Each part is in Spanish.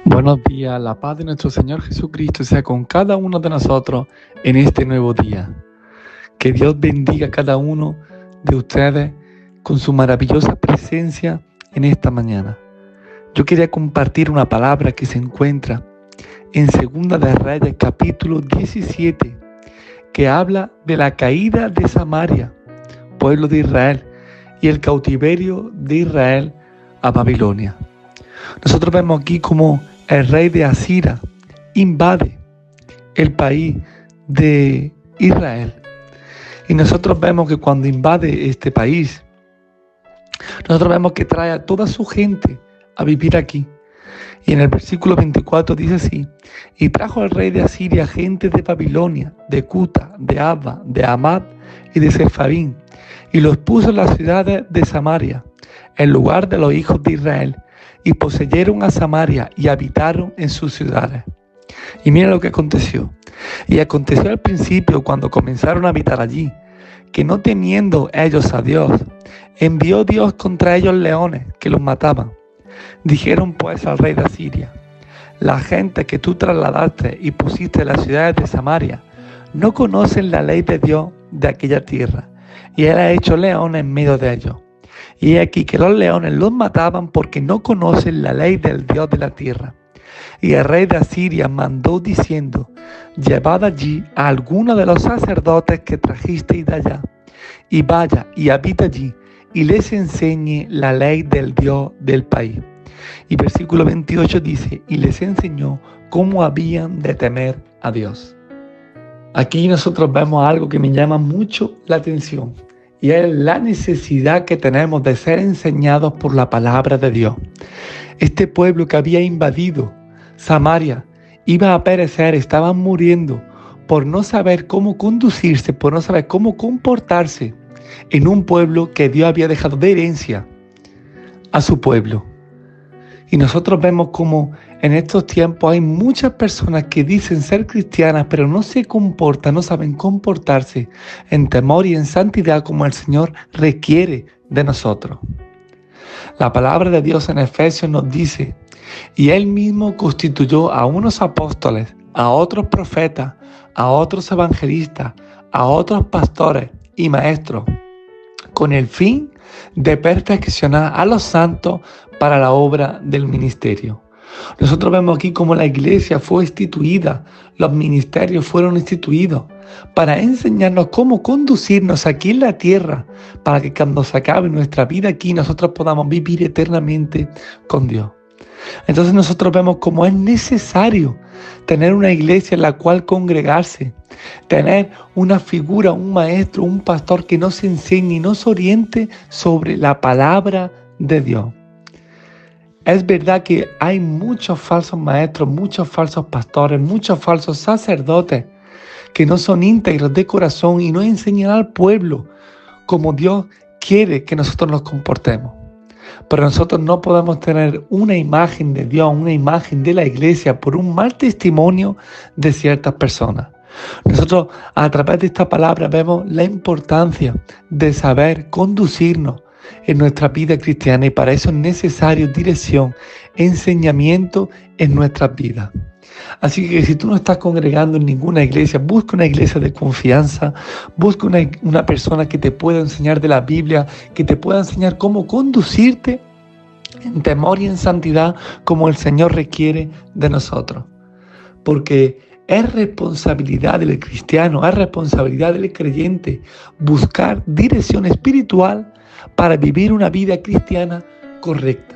Buenos días, la paz de nuestro Señor Jesucristo sea con cada uno de nosotros en este nuevo día. Que Dios bendiga a cada uno de ustedes con su maravillosa presencia en esta mañana. Yo quería compartir una palabra que se encuentra en Segunda de Reyes, capítulo 17, que habla de la caída de Samaria, pueblo de Israel, y el cautiverio de Israel a Babilonia. Nosotros vemos aquí como el rey de Asiria invade el país de Israel. Y nosotros vemos que cuando invade este país, nosotros vemos que trae a toda su gente a vivir aquí. Y en el versículo 24 dice así: y trajo el rey de Asiria gente de Babilonia, de Cuta, de Abba, de Amad y de Sefarín, y los puso en las ciudades de Samaria, en lugar de los hijos de Israel, y poseyeron a Samaria y habitaron en sus ciudades. Y mira lo que aconteció. Y aconteció al principio, cuando comenzaron a habitar allí, que no temiendo ellos a Dios, envió Dios contra ellos leones que los mataban. Dijeron pues al rey de Asiria: la gente que tú trasladaste y pusiste en las ciudades de Samaria no conocen la ley de Dios de aquella tierra, y él ha hecho leones en medio de ellos. Y aquí que los leones los mataban porque no conocen la ley del Dios de la tierra. Y el rey de Asiria mandó diciendo: llevad allí a alguno de los sacerdotes que trajisteis de allá, y vaya y habita allí, y les enseñe la ley del Dios del país. Y versículo 28 dice: y les enseñó cómo habían de temer a Dios. Aquí nosotros vemos algo que me llama mucho la atención, y es la necesidad que tenemos de ser enseñados por la palabra de Dios. Este pueblo que había invadido Samaria iba a perecer, estaban muriendo por no saber cómo conducirse, por no saber cómo comportarse en un pueblo que Dios había dejado de herencia a su pueblo. Y nosotros vemos como en estos tiempos hay muchas personas que dicen ser cristianas, pero no se comportan, no saben comportarse en temor y en santidad como el Señor requiere de nosotros. La palabra de Dios en Efesios nos dice: y Él mismo constituyó a unos apóstoles, a otros profetas, a otros evangelistas, a otros pastores y maestros, con el fin de perfeccionar a los santos para la obra del ministerio. Nosotros vemos aquí cómo la iglesia fue instituida, los ministerios fueron instituidos para enseñarnos cómo conducirnos aquí en la tierra, para que cuando se acabe nuestra vida aquí nosotros podamos vivir eternamente con Dios. Entonces nosotros vemos cómo es necesario tener una iglesia en la cual congregarse, tener una figura, un maestro, un pastor que nos enseñe y nos oriente sobre la palabra de Dios. Es verdad que hay muchos falsos maestros, muchos falsos pastores, muchos falsos sacerdotes que no son íntegros de corazón y no enseñan al pueblo como Dios quiere que nosotros nos comportemos. Pero nosotros no podemos tener una imagen de Dios, una imagen de la iglesia por un mal testimonio de ciertas personas. Nosotros a través de esta palabra vemos la importancia de saber conducirnos en nuestra vida cristiana, y para eso es necesario dirección, enseñamiento en nuestras vidas. Así que si tú no estás congregando en ninguna iglesia, busca una iglesia de confianza, busca una persona que te pueda enseñar de la Biblia, que te pueda enseñar cómo conducirte en temor y en santidad como el Señor requiere de nosotros. Porque es responsabilidad del cristiano, es responsabilidad del creyente buscar dirección espiritual para vivir una vida cristiana correcta.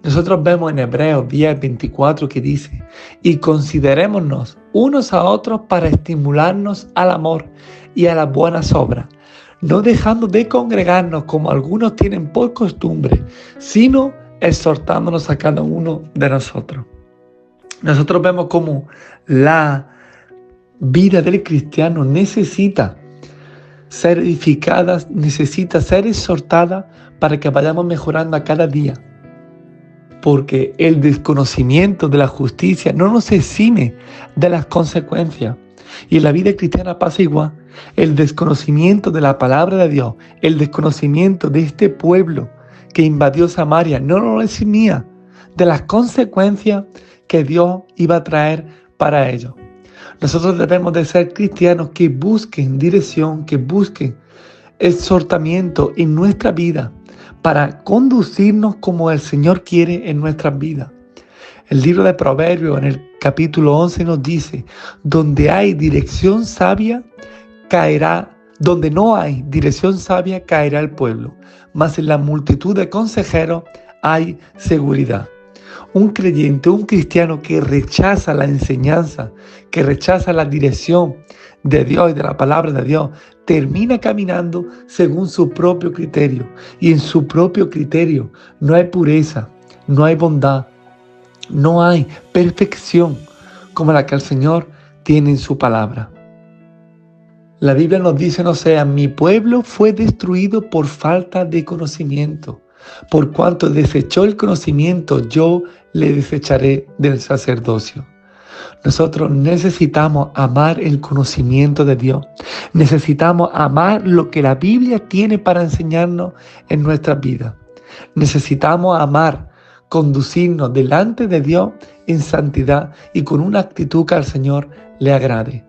Nosotros vemos en Hebreos 10:24 que dice: y considerémonos unos a otros para estimularnos al amor y a las buenas obras, no dejando de congregarnos como algunos tienen por costumbre, sino exhortándonos a cada uno de nosotros. Nosotros vemos cómo la vida del cristiano necesita ser edificada, necesita ser exhortada para que vayamos mejorando a cada día. Porque el desconocimiento de la justicia no nos exime de las consecuencias. Y en la vida cristiana pasa igual. El desconocimiento de la palabra de Dios, el desconocimiento de este pueblo que invadió Samaria, no nos eximía de las consecuencias que Dios iba a traer para ellos. Nosotros debemos de ser cristianos que busquen dirección, que busquen exhortamiento en nuestra vida para conducirnos como el Señor quiere en nuestras vidas. El libro de Proverbios en el capítulo 11 nos dice, donde hay dirección sabia, donde no hay dirección sabia, caerá el pueblo, mas en la multitud de consejeros hay seguridad. Un creyente, un cristiano que rechaza la enseñanza, que rechaza la dirección de Dios y de la palabra de Dios, termina caminando según su propio criterio. Y en su propio criterio no hay pureza, no hay bondad, no hay perfección como la que el Señor tiene en su palabra. La Biblia nos dice, no sea, mi pueblo fue destruido por falta de conocimiento. Por cuanto desechó el conocimiento, yo le desecharé del sacerdocio. Nosotros necesitamos amar el conocimiento de Dios. Necesitamos amar lo que la Biblia tiene para enseñarnos en nuestras vidas. Necesitamos amar, conducirnos delante de Dios en santidad y con una actitud que al Señor le agrade.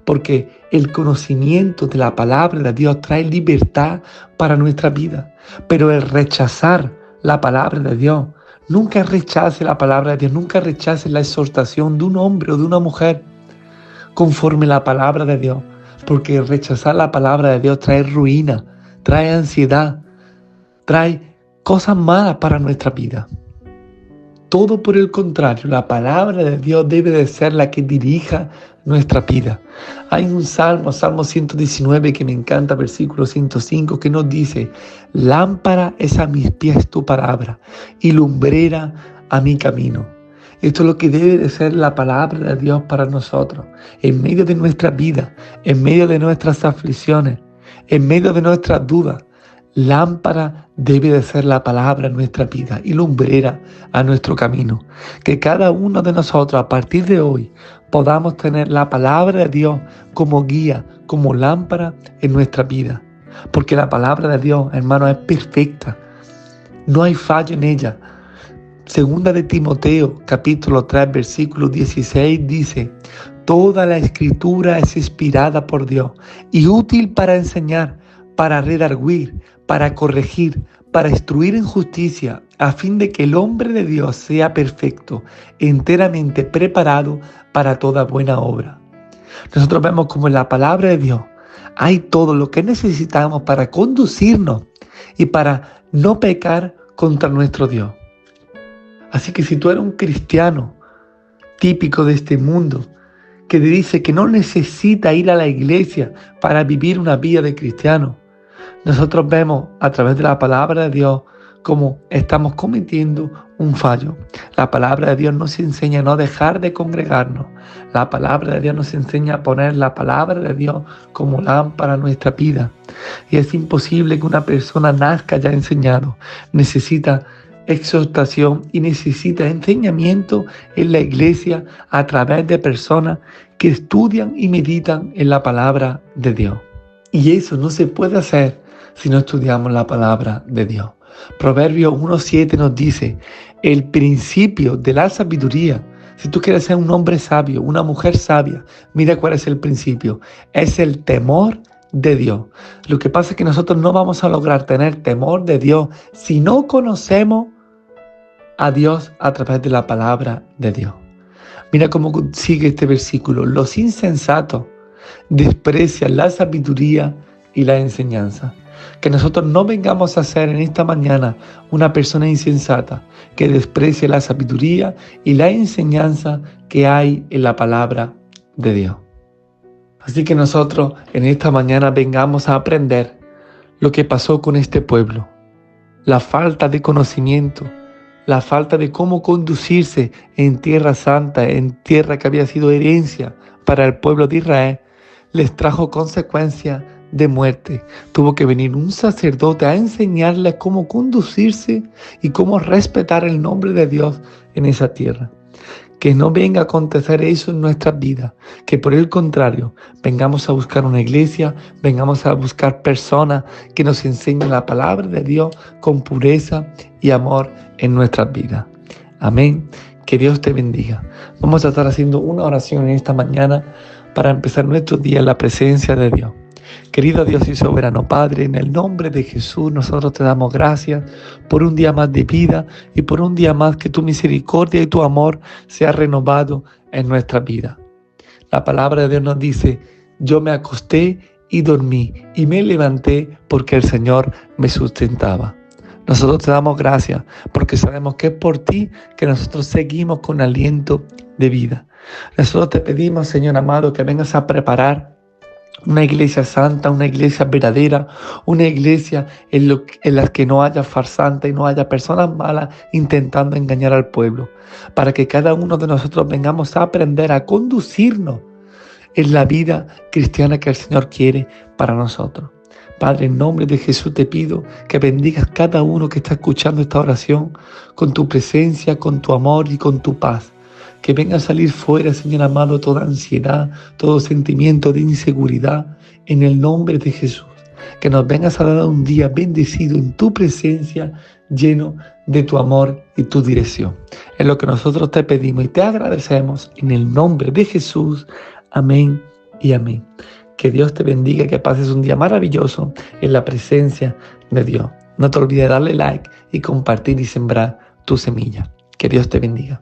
Porque el conocimiento de la palabra de Dios trae libertad para nuestra vida. Pero el rechazar la palabra de Dios, nunca rechace la palabra de Dios, nunca rechace la exhortación de un hombre o de una mujer conforme la palabra de Dios. Porque rechazar la palabra de Dios trae ruina, trae ansiedad, trae cosas malas para nuestra vida. Todo por el contrario, la palabra de Dios debe de ser la que dirija nuestra vida. Hay un Salmo 119 que me encanta, versículo 105, que nos dice, lámpara es a mis pies tu palabra y lumbrera a mi camino. Esto es lo que debe de ser la palabra de Dios para nosotros, en medio de nuestra vida, en medio de nuestras aflicciones, en medio de nuestras dudas. Lámpara debe de ser la palabra en nuestra vida y lumbrera a nuestro camino. Que cada uno de nosotros a partir de hoy podamos tener la palabra de Dios como guía, como lámpara en nuestra vida. Porque la palabra de Dios, hermano, es perfecta. No hay fallo en ella. Segunda de Timoteo, capítulo 3, versículo 16 dice, toda la escritura es inspirada por Dios y útil para enseñar, para redarguir, para corregir, para instruir en justicia, a fin de que el hombre de Dios sea perfecto, enteramente preparado para toda buena obra. Nosotros vemos como en la palabra de Dios hay todo lo que necesitamos para conducirnos y para no pecar contra nuestro Dios. Así que si tú eres un cristiano típico de este mundo, que dice que no necesita ir a la iglesia para vivir una vida de cristiano, nosotros vemos a través de la palabra de Dios cómo estamos cometiendo un fallo. La palabra de Dios nos enseña a no dejar de congregarnos. La palabra de Dios nos enseña a poner la palabra de Dios como lámpara a nuestra vida. Y es imposible que una persona nazca ya enseñado. Necesita exhortación y necesita enseñamiento en la iglesia a través de personas que estudian y meditan en la palabra de Dios. Y eso no se puede hacer si no estudiamos la palabra de Dios. Proverbios 1:7 nos dice, el principio de la sabiduría, si tú quieres ser un hombre sabio, una mujer sabia, mira cuál es el principio, es el temor de Dios. Lo que pasa es que nosotros no vamos a lograr tener temor de Dios si no conocemos a Dios a través de la palabra de Dios. Mira cómo sigue este versículo, los insensatos desprecian la sabiduría y la enseñanza. Que nosotros no vengamos a ser en esta mañana una persona insensata que desprecie la sabiduría y la enseñanza que hay en la palabra de Dios. Así que nosotros en esta mañana vengamos a aprender lo que pasó con este pueblo. La falta de conocimiento, la falta de cómo conducirse en tierra santa, en tierra que había sido herencia para el pueblo de Israel, les trajo consecuencias de muerte. Tuvo que venir un sacerdote a enseñarles cómo conducirse y cómo respetar el nombre de Dios en esa tierra. Que no venga a acontecer eso en nuestras vidas, que por el contrario, vengamos a buscar una iglesia, vengamos a buscar personas que nos enseñen la palabra de Dios con pureza y amor en nuestras vidas. Amén. Que Dios te bendiga. Vamos a estar haciendo una oración en esta mañana para empezar nuestro día en la presencia de Dios. Querido Dios y soberano Padre, en el nombre de Jesús nosotros te damos gracias por un día más de vida y por un día más que tu misericordia y tu amor sea renovado en nuestra vida. La palabra de Dios nos dice: yo me acosté y dormí y me levanté porque el Señor me sustentaba. Nosotros te damos gracias porque sabemos que es por ti que nosotros seguimos con aliento de vida. Nosotros te pedimos, Señor amado, que vengas a preparar una iglesia santa, una iglesia verdadera, una iglesia en la que no haya farsantes y no haya personas malas intentando engañar al pueblo, para que cada uno de nosotros vengamos a aprender a conducirnos en la vida cristiana que el Señor quiere para nosotros. Padre, en nombre de Jesús te pido que bendigas cada uno que está escuchando esta oración con tu presencia, con tu amor y con tu paz. Que venga a salir fuera, Señor amado, toda ansiedad, todo sentimiento de inseguridad, en el nombre de Jesús. Que nos vengas a dar un día bendecido en tu presencia, lleno de tu amor y tu dirección. Es lo que nosotros te pedimos y te agradecemos en el nombre de Jesús. Amén y amén. Que Dios te bendiga, que pases un día maravilloso en la presencia de Dios. No te olvides de darle like y compartir y sembrar tu semilla. Que Dios te bendiga.